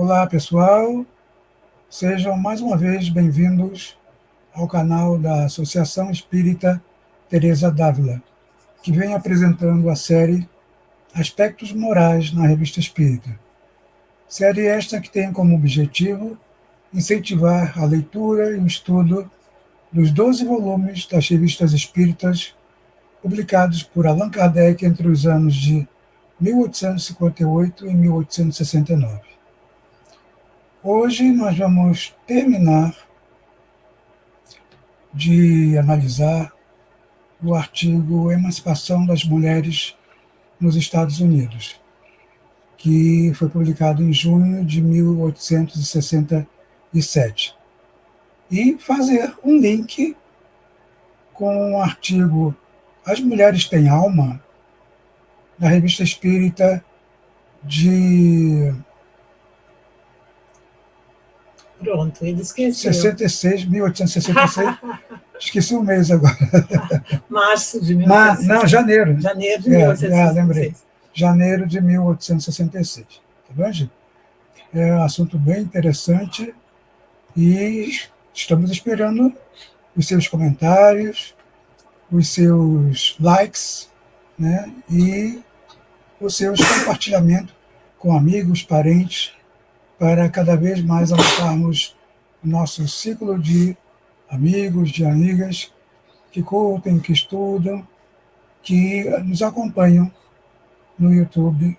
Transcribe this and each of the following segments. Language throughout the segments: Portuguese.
Olá, pessoal. Sejam mais uma vez bem-vindos ao canal da Associação Espírita Teresa d'Ávila, que vem apresentando a série Aspectos Morais na Revista Espírita. Série esta que tem como objetivo incentivar a leitura e o estudo dos 12 volumes das revistas espíritas publicados por Allan Kardec entre os anos de 1858 e 1869. Hoje nós vamos terminar de analisar o artigo Emancipação das Mulheres nos Estados Unidos, que foi publicado em junho de 1867, e fazer um link com o artigo As Mulheres Têm Alma, da Revista Espírita de Pronto, ele esqueceu. 1866, esqueci o mês agora. Março de 1866. Não, janeiro. Janeiro de 1866. Lembrei. Janeiro de 1866. Tá bom, gente? É um assunto bem interessante e estamos esperando os seus comentários, os seus likes, né? E os seus compartilhamentos com amigos, parentes, para cada vez mais aumentarmos o nosso ciclo de amigos, de amigas que curtem, que estudam, que nos acompanham no YouTube,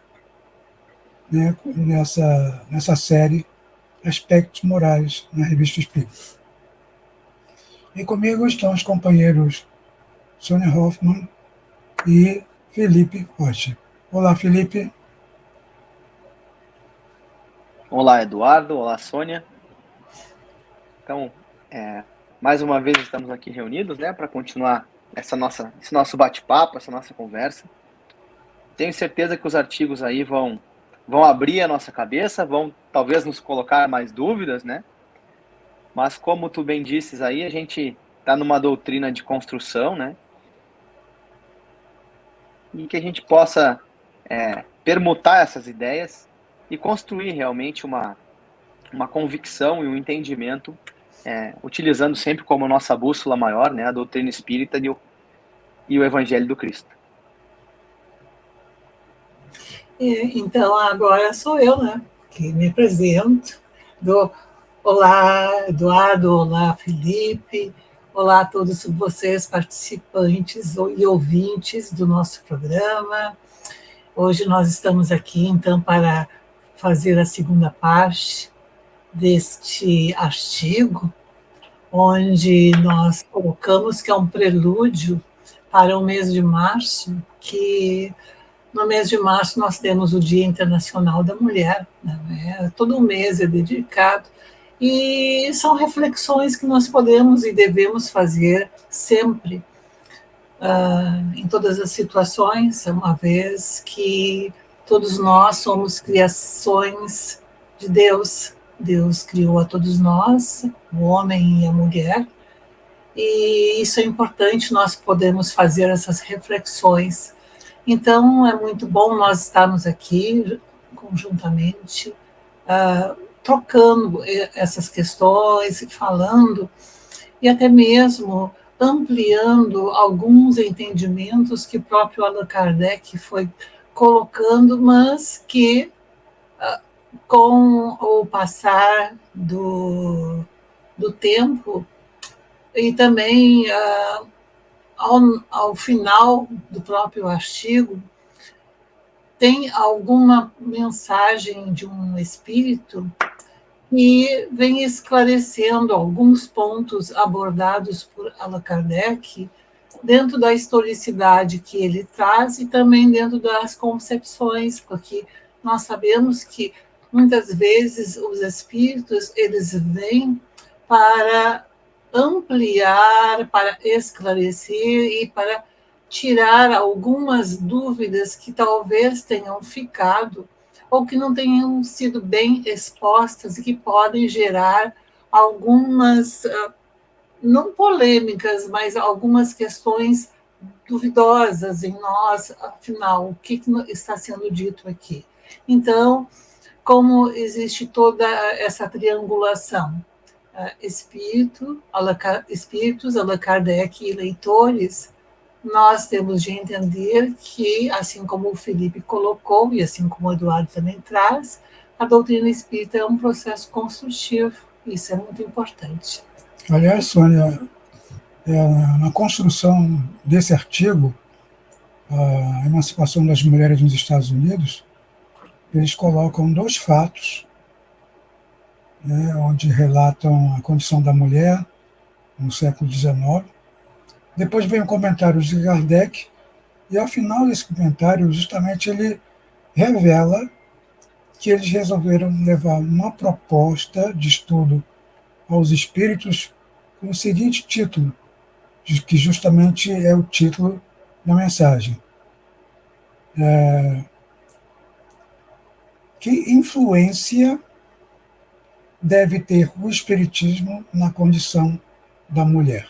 né, nessa série Aspectos Morais na Revista Espírita. E comigo estão os companheiros Sônia Hoffmann e Felipe Rocha. Olá, Felipe. Olá, Eduardo. Olá, Sônia. Então, mais uma vez estamos aqui reunidos, né, para continuar esse nosso bate-papo, essa nossa conversa. Tenho certeza que os artigos aí vão abrir a nossa cabeça, vão talvez nos colocar mais dúvidas, né? Mas como tu bem disses aí, a gente está numa doutrina de construção, né? E que a gente possa permutar essas ideias e construir realmente uma convicção e um entendimento, utilizando sempre como nossa bússola maior, né, a doutrina espírita e o Evangelho do Cristo. Então, agora sou eu, né, que me apresento. Olá, Eduardo, olá, Felipe, olá a todos vocês, participantes e ouvintes do nosso programa. Hoje nós estamos aqui, então, para fazer a segunda parte deste artigo, onde nós colocamos que é um prelúdio para o mês de março, que no mês de março nós temos o Dia Internacional da Mulher, né? Todo mês é dedicado, e são reflexões que nós podemos e devemos fazer sempre, em todas as situações, uma vez que todos nós somos criações de Deus. Deus criou a todos nós, o homem e a mulher, e isso é importante, nós podemos fazer essas reflexões. Então, é muito bom nós estarmos aqui conjuntamente, trocando essas questões, falando, e até mesmo ampliando alguns entendimentos que o próprio Allan Kardec foi colocando, mas que, com o passar do tempo, e também ao final do próprio artigo, tem alguma mensagem de um espírito que vem esclarecendo alguns pontos abordados por Allan Kardec dentro da historicidade que ele traz e também dentro das concepções, porque nós sabemos que muitas vezes os espíritos, eles vêm para ampliar, para esclarecer e para tirar algumas dúvidas que talvez tenham ficado ou que não tenham sido bem expostas e que podem gerar algumas, não polêmicas, mas algumas questões duvidosas em nós, afinal, o que está sendo dito aqui? Então, como existe toda essa triangulação. Espíritos, Allan Kardec e leitores, nós temos de entender que, assim como o Felipe colocou, e assim como o Eduardo também traz, a doutrina espírita é um processo construtivo, isso é muito importante. Aliás, Sônia, na construção desse artigo, a emancipação das mulheres nos Estados Unidos, eles colocam 2 fatos, né, onde relatam a condição da mulher no século XIX. Depois vem o comentário de Kardec, e ao final desse comentário, justamente ele revela que eles resolveram levar uma proposta de estudo aos espíritos com o seguinte título, que justamente é o título da mensagem. Que influência deve ter o espiritismo na condição da mulher?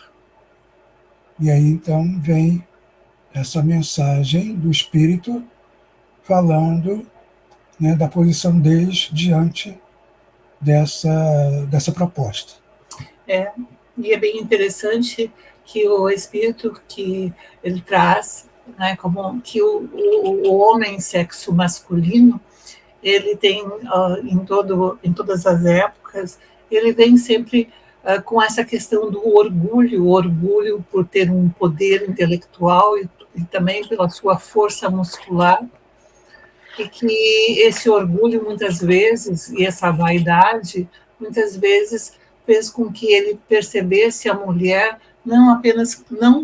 E aí então vem essa mensagem do espírito falando, né, da posição deles diante dessa proposta. E é bem interessante que o espírito que ele traz, né, como que o homem, sexo masculino, ele tem em todas as épocas, ele vem sempre com essa questão do orgulho, o orgulho por ter um poder intelectual e também pela sua força muscular, e que esse orgulho muitas vezes, e essa vaidade, muitas vezes fez com que ele percebesse a mulher não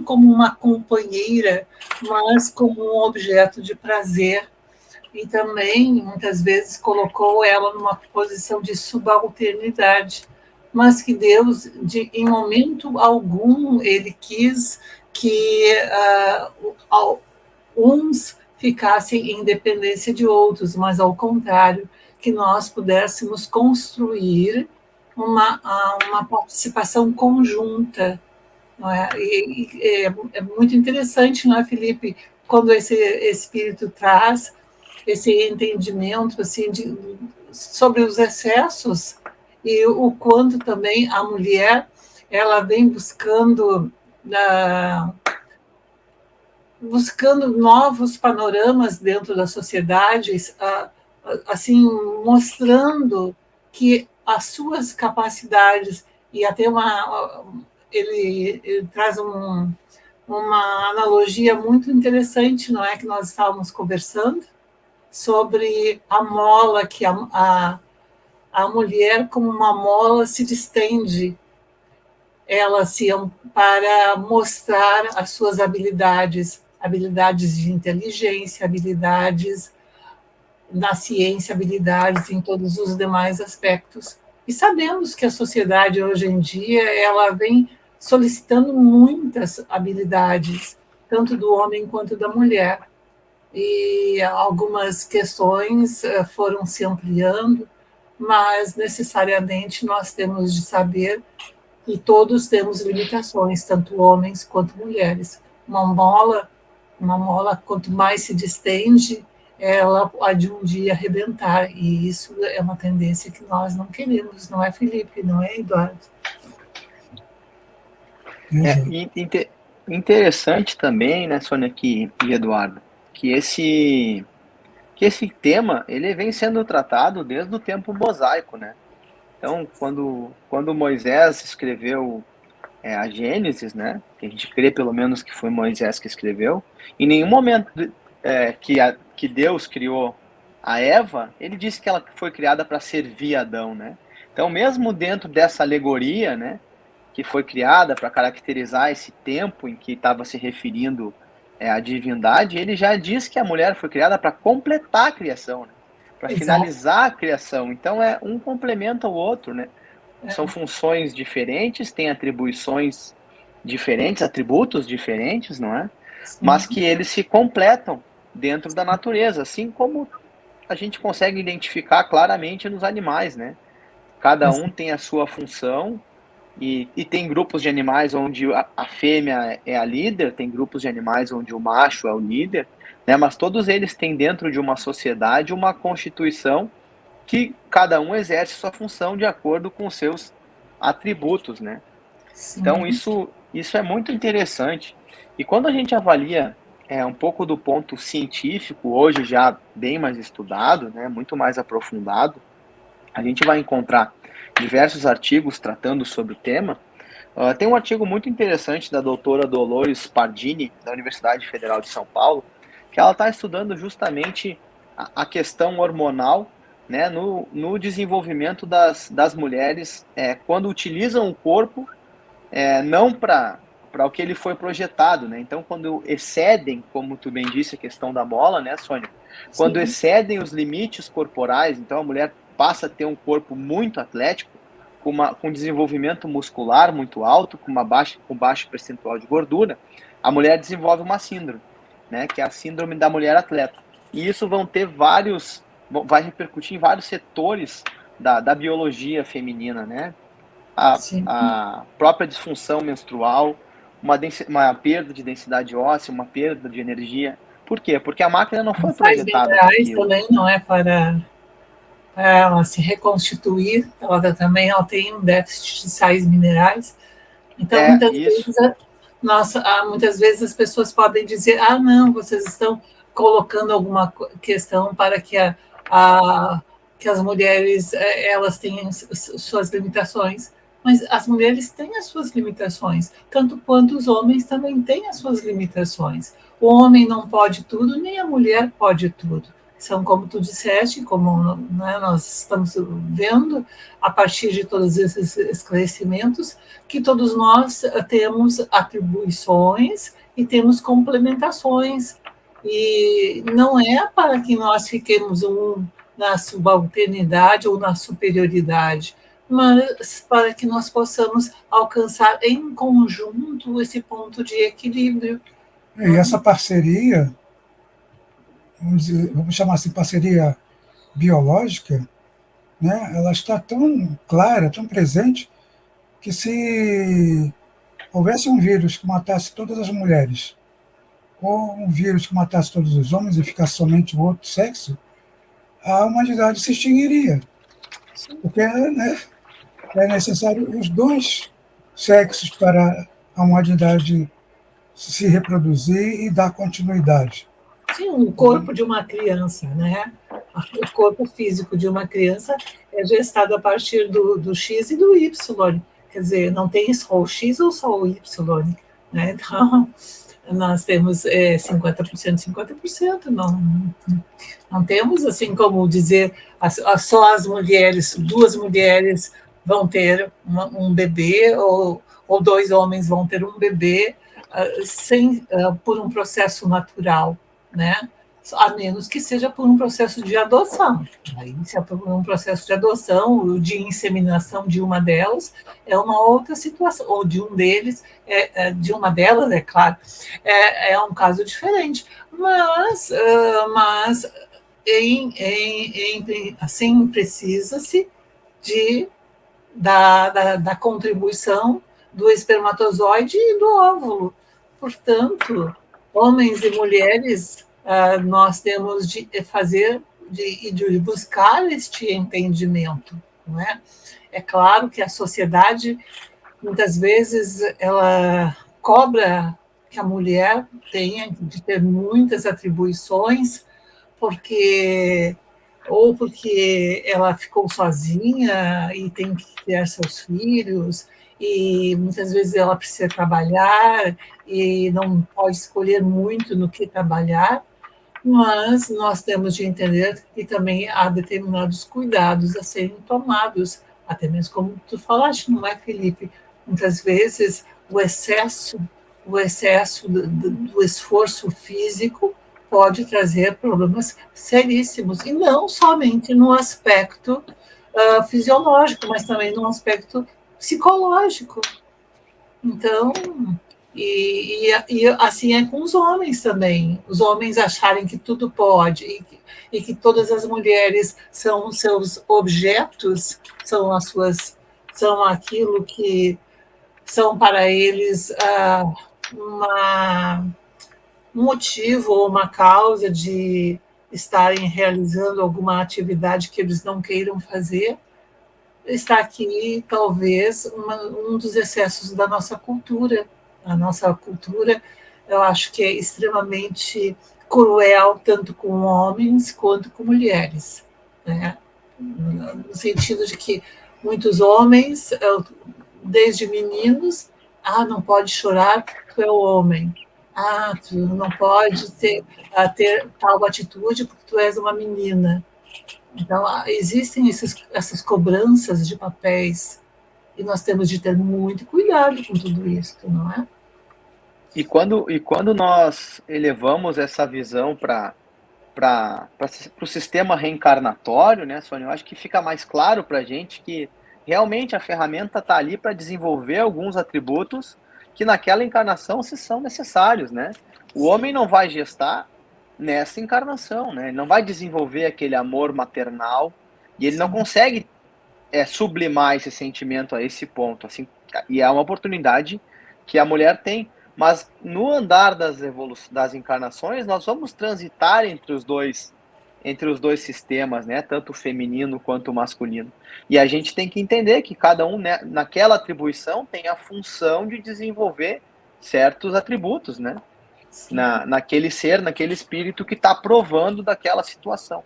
como uma companheira, mas como um objeto de prazer, e também, muitas vezes, colocou ela numa posição de subalternidade, mas que Deus, em momento algum, ele quis que uns ficassem em dependência de outros, mas, ao contrário, que nós pudéssemos construir uma participação conjunta. Não é? É muito interessante, não é, Felipe, quando esse espírito traz esse entendimento assim, sobre os excessos e o quanto também a mulher ela vem buscando novos panoramas dentro da sociedade, assim, mostrando que as suas capacidades, e até ele traz uma analogia muito interessante, não é, que nós estávamos conversando, sobre a mola, que a mulher, como uma mola, se distende, ela para mostrar as suas habilidades de inteligência, habilidades na ciência, habilidades em todos os demais aspectos. E sabemos que a sociedade, hoje em dia, ela vem solicitando muitas habilidades, tanto do homem quanto da mulher. E algumas questões foram se ampliando, mas necessariamente nós temos de saber que todos temos limitações, tanto homens quanto mulheres. Uma mola, quanto mais se distende, ela pode um dia arrebentar, e isso é uma tendência que nós não queremos, não é, Felipe, não é, Eduardo? Interessante também, né, Sônia e Eduardo, que esse tema ele vem sendo tratado desde o tempo mosaico, né? Então, quando Moisés escreveu a Gênesis, né, que a gente crê pelo menos que foi Moisés que escreveu, em nenhum momento que Deus criou a Eva, ele disse que ela foi criada para servir Adão, né? Então, mesmo dentro dessa alegoria, né, que foi criada para caracterizar esse tempo em que estava se referindo à divindade, ele já diz que a mulher foi criada para completar a criação, né? Para finalizar a criação. Então, um complementa o outro, né? São funções diferentes, têm atribuições diferentes, atributos diferentes, não é? Sim. Mas que eles se completam dentro da natureza, assim como a gente consegue identificar claramente nos animais, né? Cada um tem a sua função, e tem grupos de animais onde a fêmea é a líder, tem grupos de animais onde o macho é o líder, né? Mas todos eles têm dentro de uma sociedade uma constituição que cada um exerce sua função de acordo com os seus atributos, né? Então, Sim. isso é muito interessante. E quando a gente avalia um pouco do ponto científico, hoje já bem mais estudado, né, muito mais aprofundado, a gente vai encontrar diversos artigos tratando sobre o tema. Tem um artigo muito interessante da doutora Dolores Pardini, da Universidade Federal de São Paulo, que ela está estudando justamente a questão hormonal, né, no desenvolvimento das mulheres quando utilizam o corpo não para o que ele foi projetado, né? Então, quando excedem, como tu bem disse, a questão da bola, né, Sônia? Quando Sim. excedem os limites corporais, então a mulher passa a ter um corpo muito atlético, com desenvolvimento muscular muito alto, com baixo percentual de gordura, a mulher desenvolve uma síndrome, né, que é a síndrome da mulher atleta. E isso vai repercutir em vários setores da biologia feminina, né? Sim. A própria disfunção menstrual, uma perda de densidade óssea, uma perda de energia. Por quê? Porque a máquina não foi Sais projetada para minerais aquilo. também não é para ela se reconstituir, ela tem um déficit de sais minerais. Então, Isso. muitas vezes as pessoas podem dizer: ah, não, vocês estão colocando alguma questão para a, que as mulheres elas tenham suas limitações. Mas as mulheres têm as suas limitações, tanto quanto os homens também têm as suas limitações. O homem não pode tudo, nem a mulher pode tudo. São, como tu disseste, como, né, nós estamos vendo, a partir de todos esses esclarecimentos, que todos nós temos atribuições e temos complementações. E não é para que nós fiquemos na subalternidade ou na superioridade, mas para que nós possamos alcançar em conjunto esse ponto de equilíbrio. E essa parceria, vamos chamar assim, parceria biológica, né, ela está tão clara, tão presente, que se houvesse um vírus que matasse todas as mulheres, ou um vírus que matasse todos os homens e ficasse somente o outro sexo, a humanidade se extinguiria. Porque, né, é necessário os dois sexos para a humanidade se reproduzir e dar continuidade. Sim, o corpo de uma criança, né? O corpo físico de uma criança é gestado a partir do X e do Y. Quer dizer, não tem só o X ou só o Y, né? Então, nós temos 50%, 50%. Não temos, assim, como dizer, só as mulheres, duas mulheres vão ter um bebê, ou dois homens vão ter um bebê, por um processo natural, né? A menos que seja por um processo de adoção. Aí, se é por um processo de adoção, de inseminação de uma delas, é uma outra situação, ou de um deles, de uma delas, é claro, é um caso diferente. Mas assim, precisa-se da contribuição do espermatozoide e do óvulo. Portanto, homens e mulheres, nós temos de fazer, de buscar este entendimento, não é? É claro que a sociedade, muitas vezes, ela cobra que a mulher tenha de ter muitas atribuições, porque ela ficou sozinha e tem que criar seus filhos, e muitas vezes ela precisa trabalhar e não pode escolher muito no que trabalhar, mas nós temos de entender que também há determinados cuidados a serem tomados, até mesmo como tu falaste, não é, Felipe? Muitas vezes o excesso do esforço físico pode trazer problemas seríssimos, e não somente no aspecto fisiológico, mas também no aspecto psicológico. Então, e assim é com os homens também. Os homens acharem que tudo pode e que todas as mulheres são os seus objetos, são aquilo que são para eles um motivo ou uma causa de estarem realizando alguma atividade que eles não queiram fazer, está aqui talvez um dos excessos da nossa cultura. A nossa cultura, eu acho que é extremamente cruel, tanto com homens quanto com mulheres, né? No sentido de que muitos homens, desde meninos, não pode chorar porque tu é homem. Tu não pode ter tal atitude porque tu és uma menina. Então, existem essas cobranças de papéis e nós temos de ter muito cuidado com tudo isso, não é? E quando nós elevamos essa visão para o sistema reencarnatório, né, Sônia, eu acho que fica mais claro para a gente que realmente a ferramenta está ali para desenvolver alguns atributos que naquela encarnação se são necessários, né? O homem não vai gestar nessa encarnação, né? Ele não vai desenvolver aquele amor maternal e ele não consegue sublimar esse sentimento a esse ponto, assim, e é uma oportunidade que a mulher tem. Mas no andar das encarnações, nós vamos transitar entre os dois sistemas, né? Tanto o feminino quanto o masculino. E a gente tem que entender que cada um, né, naquela atribuição, tem a função de desenvolver certos atributos, né? Naquele ser, naquele espírito que está provando daquela situação.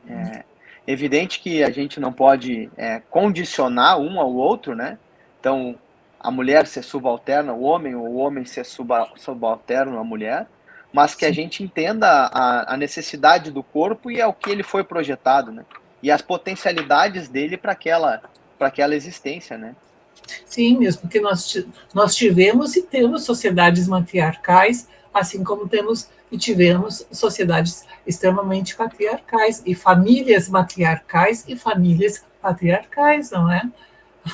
É evidente que a gente não pode condicionar um ao outro, né? Então, a mulher ser subalterna ao homem, ou o homem ser subalterno à mulher, mas que a gente entenda a necessidade do corpo e ao que ele foi projetado, né? E as potencialidades dele para aquela existência, né? Sim, mesmo porque nós tivemos e temos sociedades matriarcais, assim como temos e tivemos sociedades extremamente patriarcais, e famílias matriarcais e famílias patriarcais, não é?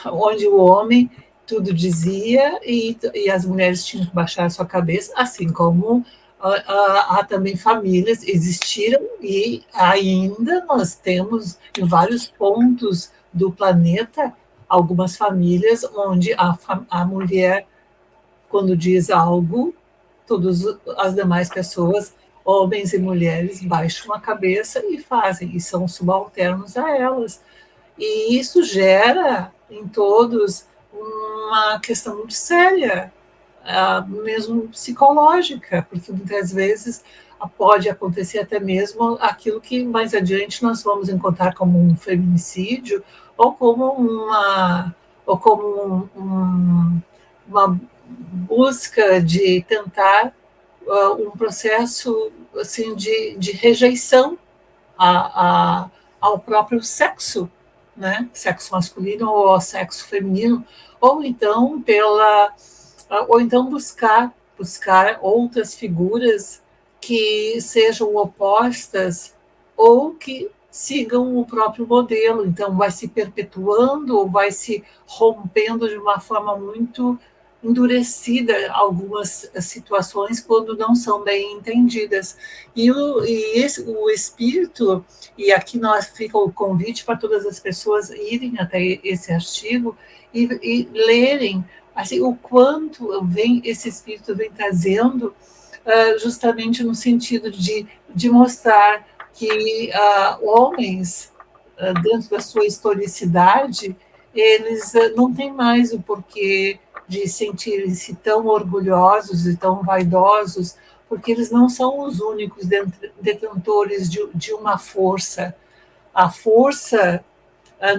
Onde o homem tudo dizia e as mulheres tinham que baixar a sua cabeça, assim como há também famílias, existiram e ainda nós temos em vários pontos do planeta algumas famílias onde a mulher, quando diz algo, todas as demais pessoas, homens e mulheres, baixam a cabeça e fazem, e são subalternos a elas. E isso gera em todos uma questão muito séria, mesmo psicológica, porque muitas vezes pode acontecer até mesmo aquilo que mais adiante nós vamos encontrar como um feminicídio ou como uma busca de tentar um processo assim de rejeição ao próprio sexo, né? Sexo masculino ou ao sexo feminino, ou então buscar outras figuras que sejam opostas ou que sigam o próprio modelo. Então, vai se perpetuando ou vai se rompendo de uma forma muito endurecida algumas situações quando não são bem entendidas. E o espírito, e aqui fica o convite para todas as pessoas irem até esse artigo e lerem assim, o quanto esse espírito vem trazendo, justamente no sentido de mostrar que homens, dentro da sua historicidade, eles não têm mais o porquê de sentirem-se tão orgulhosos e tão vaidosos, porque eles não são os únicos detentores de uma força. A força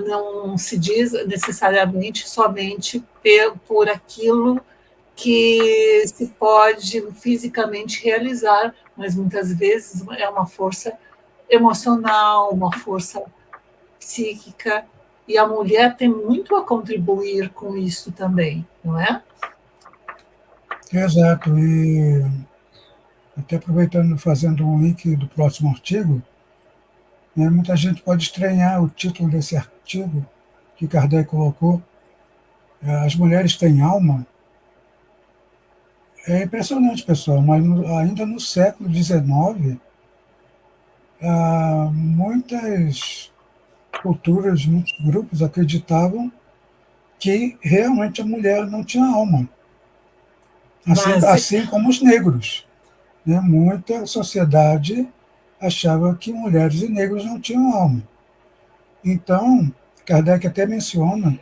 não se diz necessariamente somente por aquilo que se pode fisicamente realizar, mas muitas vezes é uma força emocional, uma força psíquica, e a mulher tem muito a contribuir com isso também, não é? Exato, e até aproveitando, fazendo um link do próximo artigo, né, muita gente pode estranhar o título desse artigo que Kardec colocou, As Mulheres Têm Alma. É impressionante, pessoal, mas ainda no século XIX, muitas culturas, muitos grupos acreditavam que realmente a mulher não tinha alma, assim como os negros. Né? Muita sociedade achava que mulheres e negros não tinham alma. Então, Kardec até menciona,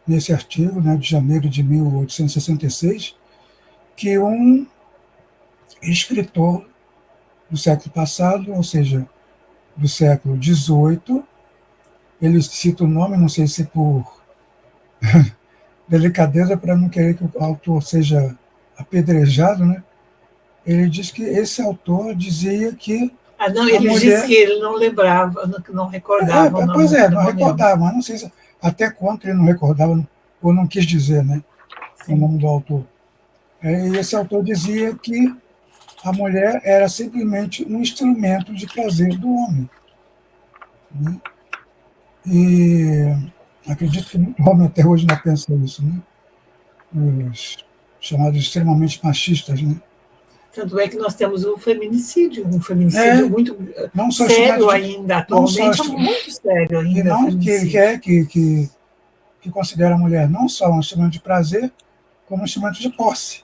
nesse artigo, né, de janeiro de 1866, que um escritor do século passado, ou seja, do século XVIII, ele cita o nome, não sei se por delicadeza, para não querer que o autor seja apedrejado, né? Ele diz que esse autor dizia que Não, a ele disse que mulher... ele não lembrava, não recordava o Pois nome é, da não mulher. recordava, mas não sei até quanto ele não recordava, ou não quis dizer, né? O Sim. nome do autor. E esse autor dizia que a mulher era simplesmente um instrumento de prazer do homem, né? E acredito que muito homem até hoje não pensa isso, né? Os chamados extremamente machistas, né? Tanto é que nós temos um feminicídio É, muito não só sério instrumento de, ainda, não só atualmente é muito sério e ainda o não que ele feminicídio. quer que considera a mulher não só um instrumento de prazer, como um instrumento de posse,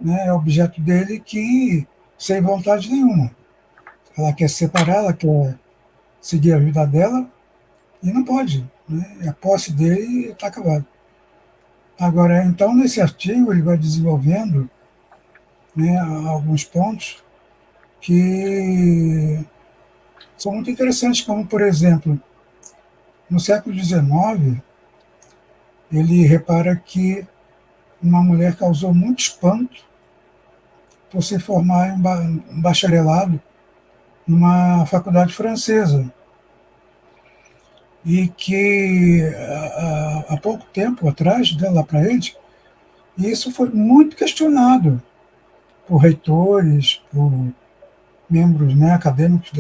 né? É objeto dele que sem vontade nenhuma. Ela quer se separar, ela quer seguir a vida dela e não pode, né? É a posse dele e está acabado. Agora, então, nesse artigo, ele vai desenvolvendo, né, alguns pontos que são muito interessantes, como, por exemplo, no século XIX, ele repara que uma mulher causou muito espanto por se formar em bacharelado numa faculdade francesa, e que há pouco tempo atrás, né, lá para eles, isso foi muito questionado por reitores, por membros, né, acadêmicos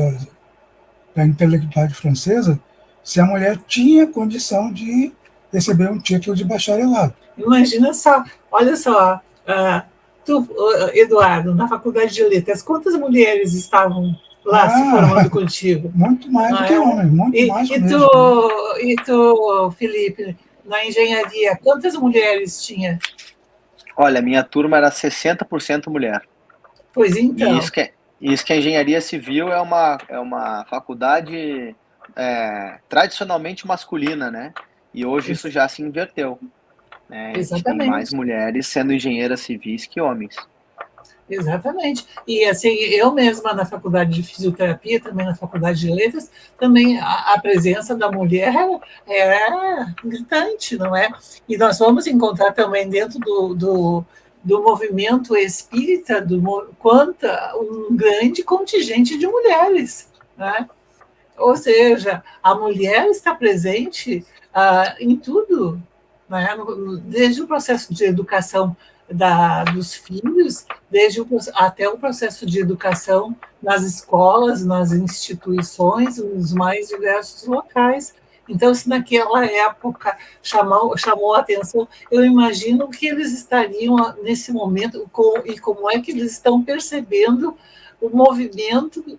da intelectualidade francesa, se a mulher tinha condição de receber um título de bacharelado. Imagina só, olha só, tu, Eduardo, na Faculdade de Letras, quantas mulheres estavam lá se formando Ah, contigo? muito mais Não do que é? homens, muito E, mais e, mesmo, né? tu, Felipe, na engenharia, quantas mulheres tinha? Olha, minha turma era 60% mulher. Pois E então, isso que a engenharia civil é uma faculdade tradicionalmente masculina, né? E hoje isso já se inverteu, né? A gente tem mais exatamente. mulheres sendo engenheiras civis que homens. Exatamente. E assim, eu mesma na faculdade de fisioterapia, também na faculdade de letras, também a presença da mulher é gritante, não é? E nós vamos encontrar também dentro do movimento espírita quanta um grande contingente de mulheres, né? Ou seja, a mulher está presente em tudo, né? Desde o processo de educação dos filhos, até o processo de educação nas escolas, nas instituições, nos mais diversos locais. Então, se naquela época chamou a atenção, eu imagino que eles estariam nesse momento, e como é que eles estão percebendo o movimento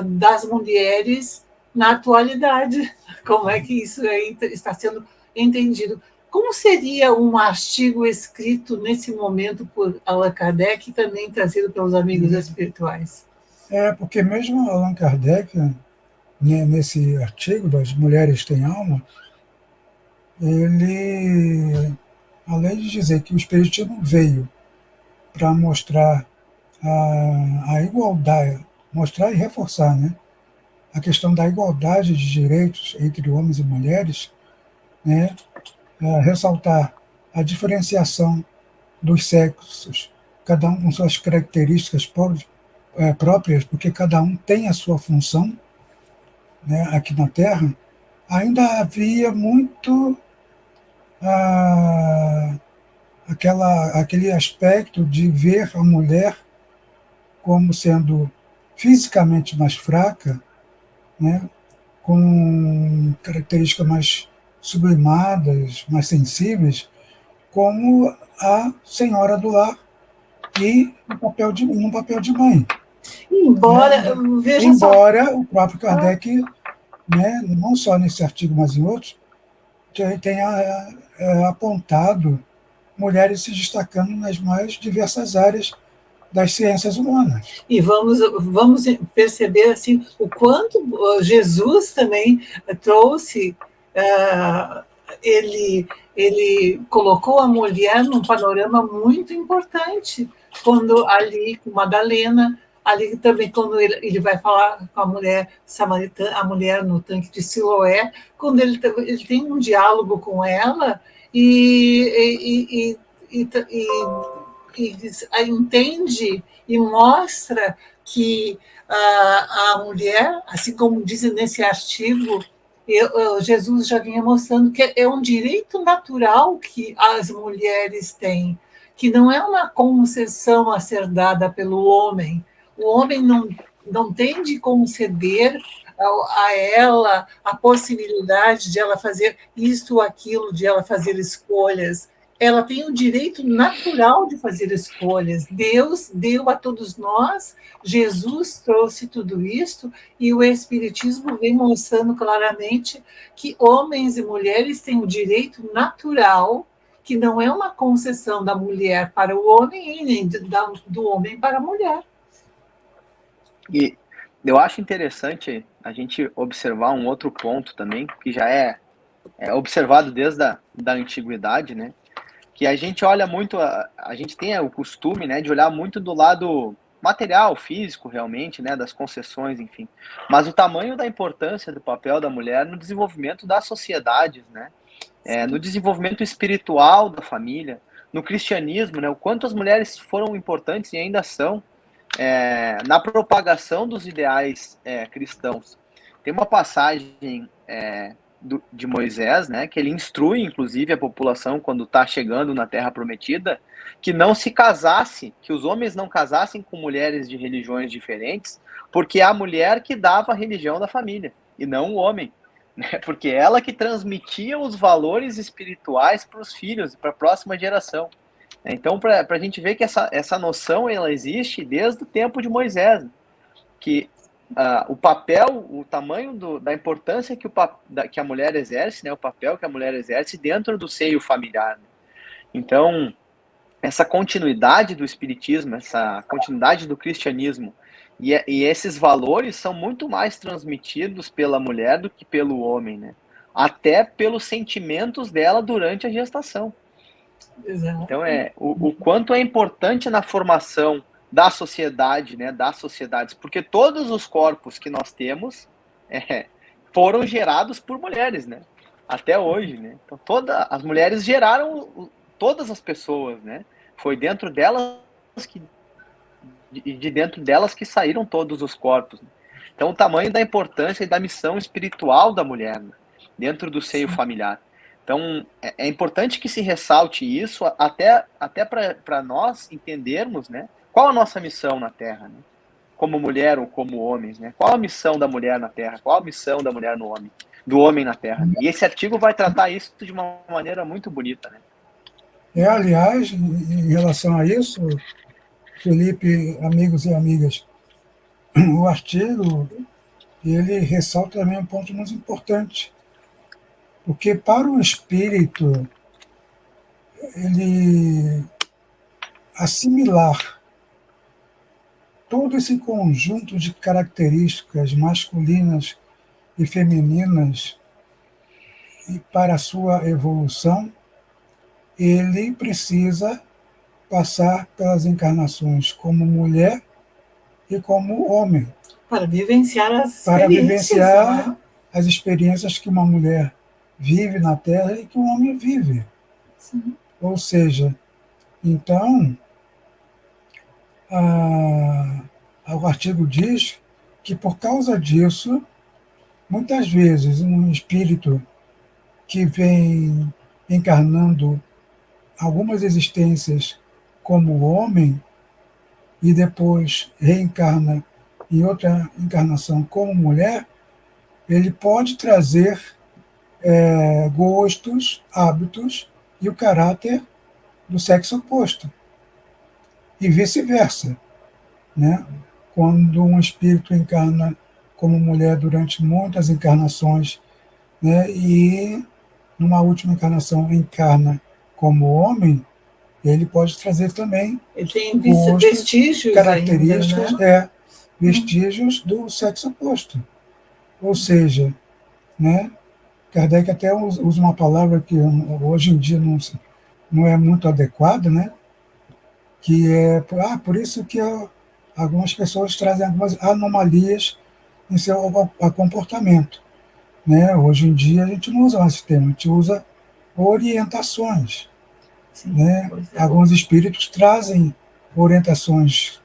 das mulheres na atualidade. Como é que isso aí está sendo entendido? Como seria um artigo escrito nesse momento por Allan Kardec e também trazido pelos amigos espirituais? Porque mesmo Allan Kardec, né, nesse artigo das Mulheres Têm Alma, ele, além de dizer que o Espiritismo veio para mostrar a igualdade, mostrar e reforçar, né, a questão da igualdade de direitos entre homens e mulheres, né, ressaltar a diferenciação dos sexos, cada um com suas características próprias, porque cada um tem a sua função, né, aqui na Terra, ainda havia muito ah, aquele aspecto de ver a mulher como sendo fisicamente mais fraca, né, com características mais sublimadas, mais sensíveis, como a senhora do lar e no papel de mãe. Embora, Né? veja só, Embora o próprio Kardec, né, não só nesse artigo, mas em outros, tenha apontado mulheres se destacando nas mais diversas áreas das ciências humanas. E vamos perceber assim, o quanto Jesus também trouxe, ele colocou a mulher num panorama muito importante, quando ali com Madalena, ali também quando ele vai falar com a mulher samaritana, a mulher no tanque de Siloé, quando ele tem um diálogo com ela e entende e mostra que a mulher, assim como dizem nesse artigo, Jesus já vinha mostrando que é um direito natural que as mulheres têm, que não é uma concessão a ser dada pelo homem. O homem não tem de conceder a ela a possibilidade de ela fazer isto ou aquilo, de ela fazer escolhas. Ela tem o direito natural de fazer escolhas. Deus deu a todos nós, Jesus trouxe tudo isso, e o Espiritismo vem mostrando claramente que homens e mulheres têm o direito natural, que não é uma concessão da mulher para o homem e nem do homem para a mulher. E eu acho interessante a gente observar um outro ponto também, que já é observado desde da antiguidade, né? Que a gente olha muito, a gente tem o costume, né, de olhar muito do lado material, físico, realmente, né, das concessões, enfim. Mas o tamanho da importância do papel da mulher no desenvolvimento das sociedades, né, no desenvolvimento espiritual da família, no cristianismo, né, o quanto as mulheres foram importantes e ainda são na propagação dos ideais cristãos. Tem uma passagem de Moisés, né, que ele instrui, inclusive, a população quando está chegando na Terra Prometida, que não se casasse, que os homens não casassem com mulheres de religiões diferentes, porque é a mulher que dava a religião da família, e não o homem, né, porque é ela que transmitia os valores espirituais para os filhos, para a próxima geração. Então, para a gente ver que essa noção ela existe desde o tempo de Moisés, que o papel, o tamanho da importância que a mulher exerce, né, o papel que a mulher exerce dentro do seio familiar. Né? Então, essa continuidade do espiritismo, essa continuidade do cristianismo e esses valores são muito mais transmitidos pela mulher do que pelo homem, né? Até pelos sentimentos dela durante a gestação. Exato. Então, o quanto é importante na formação da sociedade, né, das sociedades, porque todos os corpos que nós temos foram gerados por mulheres, né, até hoje, né, então as mulheres geraram todas as pessoas, né, foi dentro delas de dentro delas que saíram todos os corpos, né? Então o tamanho da importância e da missão espiritual da mulher, né, dentro do seio familiar. Então, é importante que se ressalte isso até para nós entendermos, né, qual a nossa missão na Terra, né, como mulher ou como homens, né? Qual a missão da mulher na Terra? Qual a missão da mulher no homem? Do homem na Terra? E esse artigo vai tratar isso de uma maneira muito bonita, né? Aliás, em relação a isso, Felipe, amigos e amigas, o artigo ele ressalta também um ponto muito importante, porque para o espírito ele assimilar todo esse conjunto de características masculinas e femininas e para a sua evolução, ele precisa passar pelas encarnações como mulher e como homem. Para vivenciar as para experiências. vivenciar Né? as experiências que uma mulher vive na Terra e que um homem vive. Sim. Ou seja, então, o artigo diz que, por causa disso, muitas vezes um espírito que vem encarnando algumas existências como homem e depois reencarna em outra encarnação como mulher, ele pode trazer gostos, hábitos e o caráter do sexo oposto. E vice-versa. Né? Quando um espírito encarna como mulher durante muitas encarnações, né, e numa última encarnação encarna como homem, ele pode trazer também ele tem vestígios características, ainda, né? Vestígios do sexo oposto. Ou seja, né, Kardec até usa uma palavra que hoje em dia não é muito adequada, né, que é por isso que algumas pessoas trazem algumas anomalias em seu comportamento. Né? Hoje em dia a gente não usa mais esse termo, a gente usa orientações. Sim, Né? Alguns espíritos trazem orientações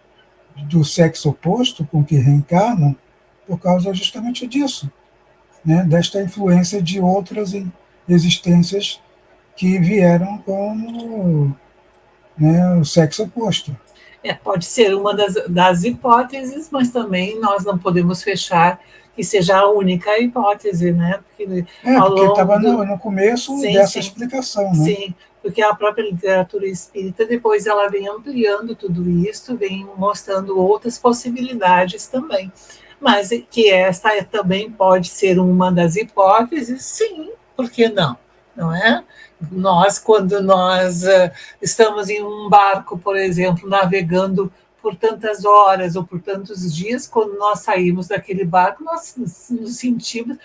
do sexo oposto com que reencarnam por causa justamente disso, né? Desta influência de outras existências que vieram como, né, o sexo oposto. Pode ser uma das hipóteses, mas também nós não podemos fechar que seja a única hipótese, né? Porque estava no começo dessa explicação, né? Sim, porque a própria literatura espírita, depois ela vem ampliando tudo isso, vem mostrando outras possibilidades também. Mas que esta também pode ser uma das hipóteses, sim, por que não? Não é? Quando nós estamos em um barco, por exemplo, navegando por tantas horas ou por tantos dias, quando nós saímos daquele barco, nós nos sentimos,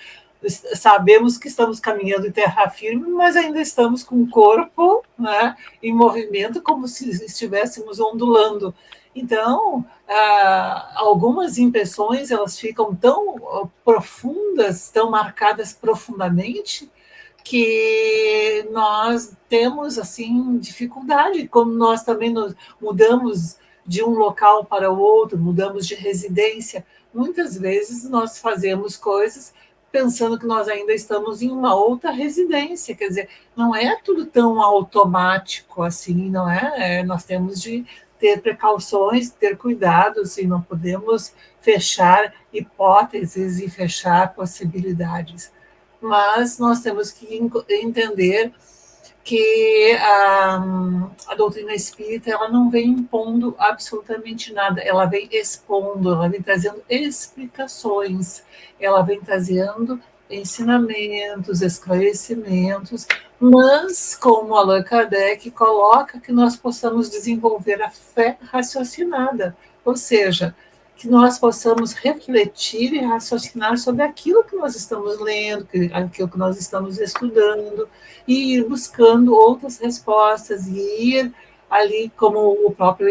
sabemos que estamos caminhando em terra firme, mas ainda estamos com o corpo, né, em movimento, como se estivéssemos ondulando. Então, algumas impressões elas ficam tão profundas, tão marcadas profundamente, que nós temos assim dificuldade, como nós também nos mudamos de um local para o outro, mudamos de residência. Muitas vezes nós fazemos coisas pensando que nós ainda estamos em uma outra residência, quer dizer, não é tudo tão automático assim, não é? Nós temos de ter precauções, ter cuidados, e não podemos fechar hipóteses e fechar possibilidades. Mas nós temos que entender que a doutrina espírita ela não vem impondo absolutamente nada, ela vem expondo, ela vem trazendo explicações, ela vem trazendo ensinamentos, esclarecimentos, mas, como Allan Kardec coloca, que nós possamos desenvolver a fé raciocinada, ou seja, que nós possamos refletir e raciocinar sobre aquilo que nós estamos lendo, aquilo que nós estamos estudando, e ir buscando outras respostas, e ir ali, como o próprio,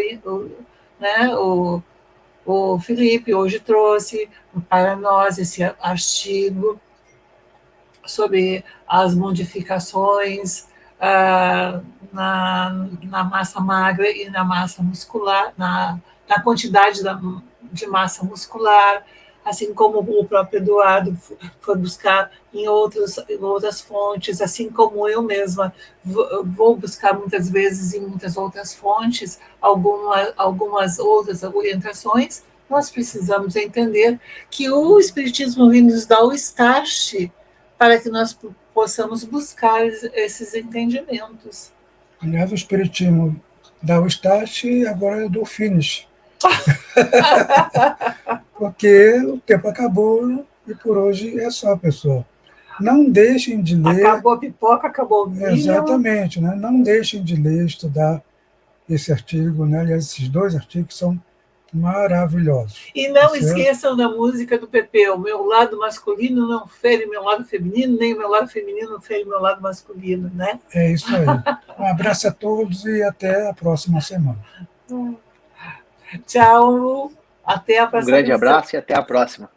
né, o Felipe hoje trouxe para nós esse artigo sobre as modificações na massa magra e na massa muscular, na quantidade de massa muscular, assim como o próprio Eduardo foi buscar em outras fontes, assim como eu mesma vou buscar muitas vezes em muitas outras fontes algumas outras orientações. Nós precisamos entender que o Espiritismo vem nos dar o start para que nós possamos buscar esses entendimentos. Aliás, o Espiritismo dá o start e agora eu dou o finish. Porque o tempo acabou e por hoje é só, pessoal. Não deixem de ler. Acabou a pipoca, acabou o vinho. Exatamente, né? Não deixem de ler, estudar esse artigo, né? Aliás, esses dois artigos são maravilhosos. E não esqueçam da música do Pepe, o meu lado masculino não fere meu lado feminino, nem o meu lado feminino não fere meu lado masculino, né? É isso aí. Um abraço a todos e até a próxima semana. Tchau, até a próxima. Um grande abraço e até a próxima.